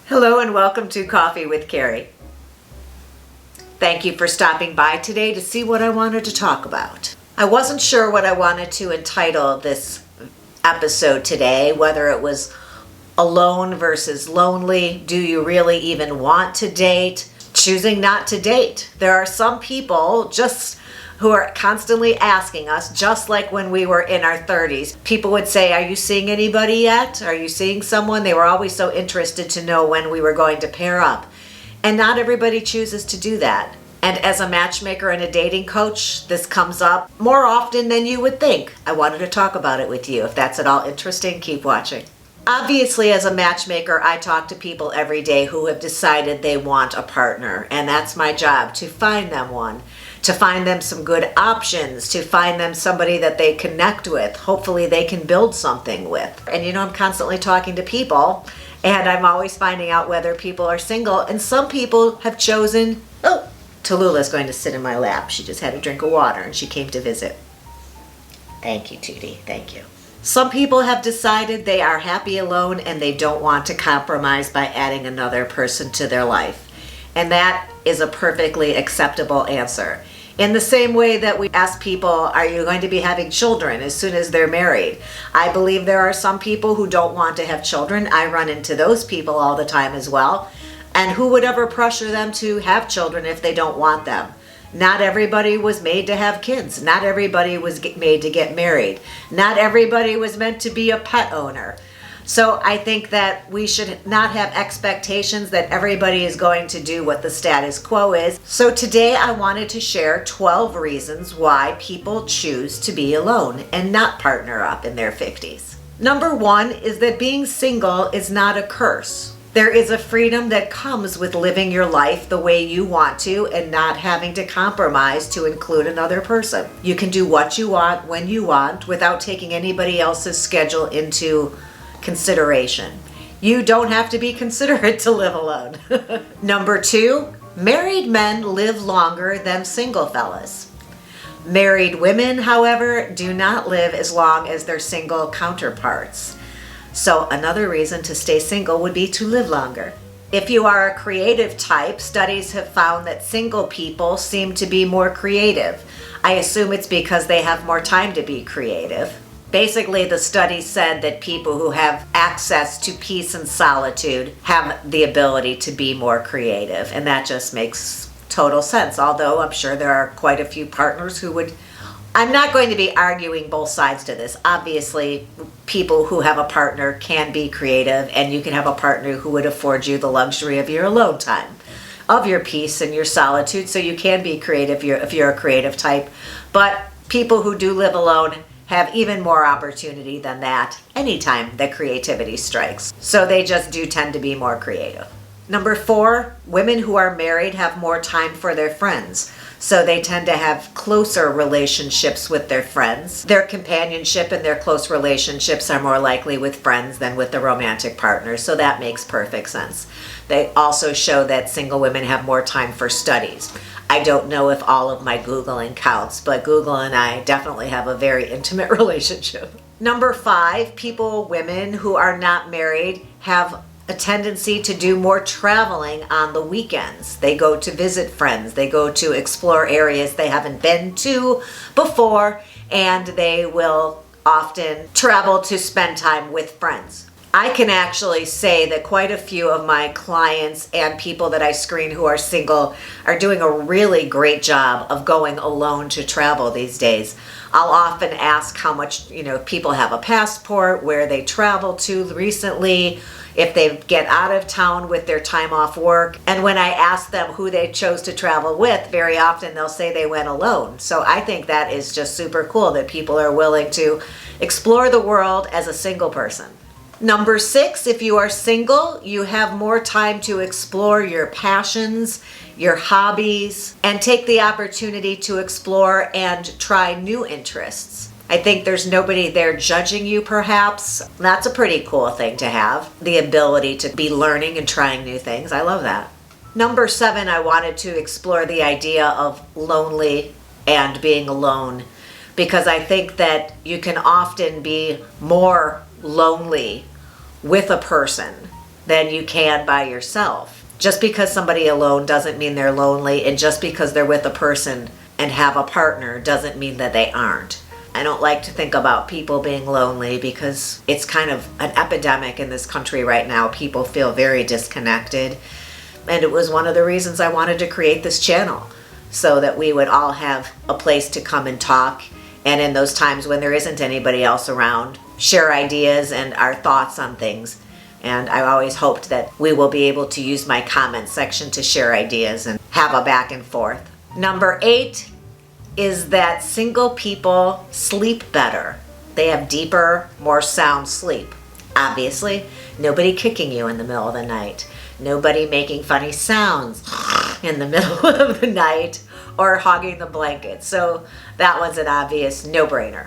Hello and welcome to Coffee with Carey. Thank you for stopping by today to see what I wanted to talk about. I wasn't sure what I wanted to entitle this episode today, whether it was alone versus lonely, do you really even want to date, choosing not to date. There are some people who are constantly asking us, just like when we were in our 30s. People would say, are you seeing anybody yet? Are you seeing someone? They were always so interested to know when we were going to pair up. And not everybody chooses to do that. And as a matchmaker and a dating coach, this comes up more often than you would think. I wanted to talk about it with you. If that's at all interesting, keep watching. Obviously, as a matchmaker, I talk to people every day who have decided they want a partner. And that's my job, to find them one. To find them some good options, to find them somebody that they connect with. Hopefully they can build something with. And I'm constantly talking to people, and I'm always finding out whether people are single. And some people have chosen, Tallulah's going to sit in my lap. She just had a drink of water and she came to visit. Thank you, Tootie, thank you. Some people have decided they are happy alone and they don't want to compromise by adding another person to their life. And that is a perfectly acceptable answer. In the same way that we ask people, are you going to be having children as soon as they're married? I believe there are some people who don't want to have children. I run into those people all the time as well. And who would ever pressure them to have children if they don't want them? Not everybody was made to have kids. Not everybody was made to get married. Not everybody was meant to be a pet owner. So I think that we should not have expectations that everybody is going to do what the status quo is. So today I wanted to share 12 reasons why people choose to be alone and not partner up in their 50s. Number one is that being single is not a curse. There is a freedom that comes with living your life the way you want to and not having to compromise to include another person. You can do what you want when you want without taking anybody else's schedule into consideration. You don't have to be considerate to live alone. Number two, married men live longer than single fellas. Married women, however, do not live as long as their single counterparts. So another reason to stay single would be to live longer. If you are a creative type, studies have found that single people seem to be more creative. I assume it's because they have more time to be creative. Basically, the study said that people who have access to peace and solitude have the ability to be more creative, and that just makes total sense. Although I'm sure there are quite a few partners who would. I'm not going to be arguing both sides to this. Obviously, people who have a partner can be creative, and you can have a partner who would afford you the luxury of your alone time, of your peace and your solitude, so you can be creative if you're a creative type. But people who do live alone have even more opportunity than that anytime that creativity strikes. So they just do tend to be more creative. Number four, women who are married have more time for their friends. So they tend to have closer relationships with their friends. Their companionship and their close relationships are more likely with friends than with the romantic partner. So that makes perfect sense. They also show that single women have more time for studies. I don't know if all of my Googling counts, but Google and I definitely have a very intimate relationship. Number five, women who are not married have a tendency to do more traveling on the weekends. They go to visit friends. They go to explore areas they haven't been to before, and they will often travel to spend time with friends. I can actually say that quite a few of my clients and people that I screen who are single are doing a really great job of going alone to travel these days. I'll often ask how much, people have a passport, where they travel to recently, if they get out of town with their time off work. And when I ask them who they chose to travel with, very often they'll say they went alone. So I think that is just super cool that people are willing to explore the world as a single person. Number six, if you are single, you have more time to explore your passions, your hobbies, and take the opportunity to explore and try new interests. I think there's nobody there judging you, perhaps. That's a pretty cool thing to have, the ability to be learning and trying new things. I love that. Number seven, I wanted to explore the idea of lonely and being alone, because I think that you can often be more lonely with a person than you can by yourself. Just because somebody alone doesn't mean they're lonely, and just because they're with a person and have a partner doesn't mean that they aren't. I don't like to think about people being lonely because it's kind of an epidemic in this country right now. People feel very disconnected. And it was one of the reasons I wanted to create this channel, so that we would all have a place to come and talk. And in those times when there isn't anybody else around, share ideas and our thoughts on things. And I always hoped that we will be able to use my comment section to share ideas and have a back and forth. Number 8 is that single people sleep better. They have deeper, more sound sleep. Obviously, nobody kicking you in the middle of the night. Nobody making funny sounds in the middle of the night or hogging the blanket. So that one's an obvious no-brainer.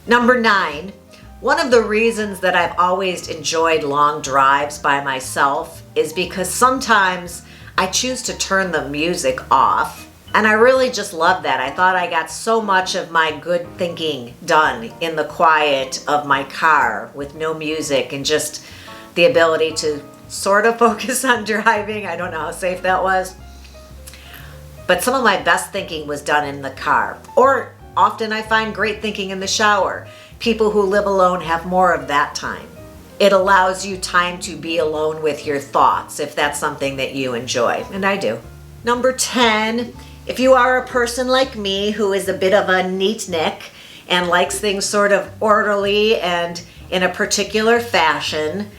Number 9, one of the reasons that I've always enjoyed long drives by myself is because sometimes I choose to turn the music off. And I really just love that. I thought I got so much of my good thinking done in the quiet of my car with no music and just the ability to sort of focus on driving. I don't know how safe that was. But some of my best thinking was done in the car. Or often I find great thinking in the shower. People who live alone have more of that time. It allows you time to be alone with your thoughts if that's something that you enjoy. And I do. Number 10. If you are a person like me who is a bit of a neatnik and likes things sort of orderly and in a particular fashion,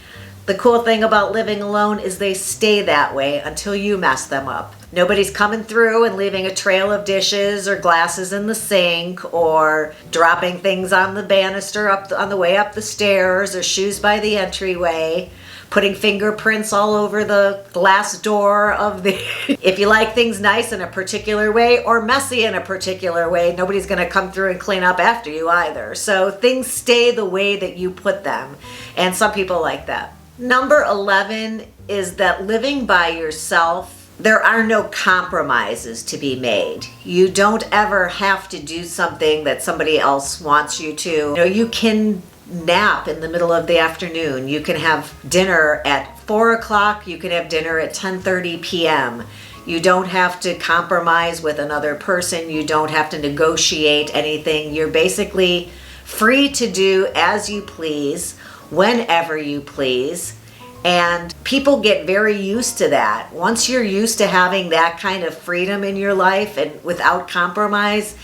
the cool thing about living alone is they stay that way until you mess them up. Nobody's coming through and leaving a trail of dishes or glasses in the sink or dropping things on the banister on the way up the stairs or shoes by the entryway. Putting fingerprints all over the glass door of the... If you like things nice in a particular way or messy in a particular way, nobody's going to come through and clean up after you either. So things stay the way that you put them. And some people like that. Number 11 is that living by yourself, there are no compromises to be made. You don't ever have to do something that somebody else wants you to. You know, you can nap in the middle of the afternoon. You can have dinner at 4 o'clock. You can have dinner at 10:30 p.m. You don't have to compromise with another person. You don't have to negotiate anything. You're basically free to do as you please, whenever you please. And people get very used to that. Once you're used to having that kind of freedom in your life and without compromise,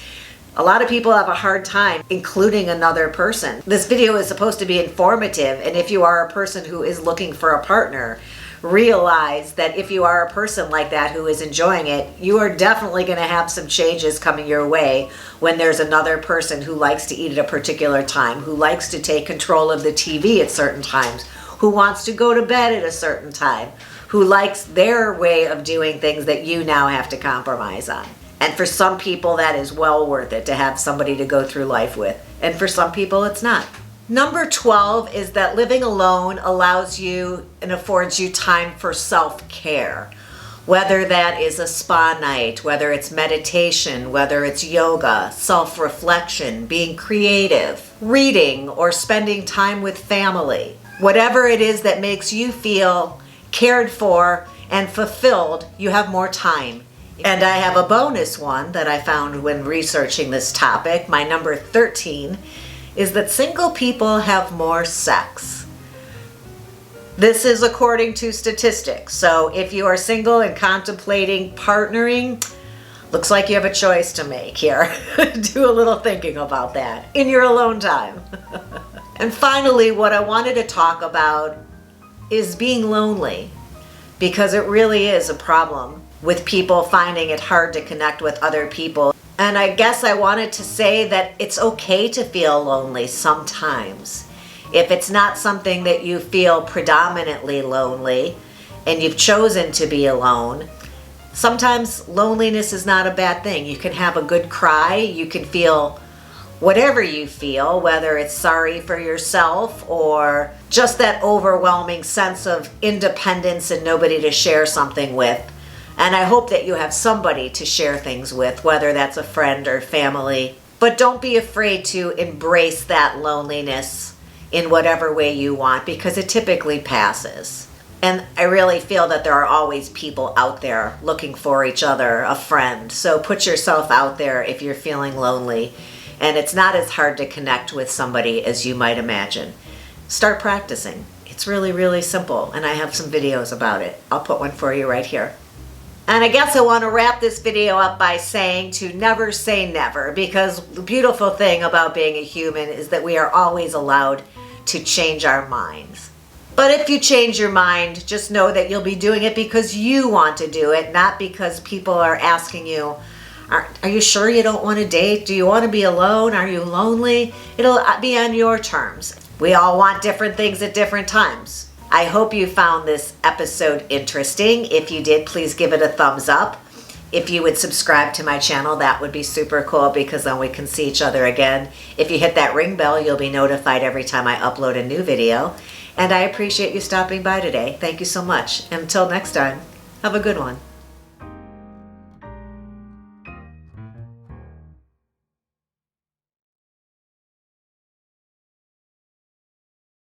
a lot of people have a hard time including another person. This video is supposed to be informative, and if you are a person who is looking for a partner, realize that if you are a person like that who is enjoying it, you are definitely going to have some changes coming your way when there's another person who likes to eat at a particular time, who likes to take control of the TV at certain times, who wants to go to bed at a certain time, who likes their way of doing things that you now have to compromise on. And for some people, that is well worth it to have somebody to go through life with. And for some people, it's not. Number 12 is that living alone allows you and affords you time for self-care. Whether that is a spa night, whether it's meditation, whether it's yoga, self-reflection, being creative, reading, or spending time with family. Whatever it is that makes you feel cared for and fulfilled, you have more time. And I have a bonus one that I found when researching this topic. My number 13 is that single people have more sex. This is according to statistics. So if you are single and contemplating partnering, looks like you have a choice to make here. Do a little thinking about that in your alone time. And finally, what I wanted to talk about is being lonely, because it really is a problem with people finding it hard to connect with other people. And I guess I wanted to say that it's okay to feel lonely sometimes. If it's not something that you feel predominantly lonely and you've chosen to be alone, sometimes loneliness is not a bad thing. You can have a good cry, you can feel whatever you feel, whether it's sorry for yourself or just that overwhelming sense of independence and nobody to share something with. And I hope that you have somebody to share things with, whether that's a friend or family. But don't be afraid to embrace that loneliness in whatever way you want, because it typically passes. And I really feel that there are always people out there looking for each other, a friend. So put yourself out there if you're feeling lonely. And it's not as hard to connect with somebody as you might imagine. Start practicing. It's really, really simple. And I have some videos about it. I'll put one for you right here. And I guess I want to wrap this video up by saying to never say never, because the beautiful thing about being a human is that we are always allowed to change our minds. But if you change your mind, just know that you'll be doing it because you want to do it, not because people are asking you, are you sure you don't want to date? Do you want to be alone? Are you lonely? It'll be on your terms. We all want different things at different times. I hope you found this episode interesting. If you did, please give it a thumbs up. If you would subscribe to my channel, that would be super cool because then we can see each other again. If you hit that ring bell, you'll be notified every time I upload a new video. And I appreciate you stopping by today. Thank you so much. Until next time, have a good one.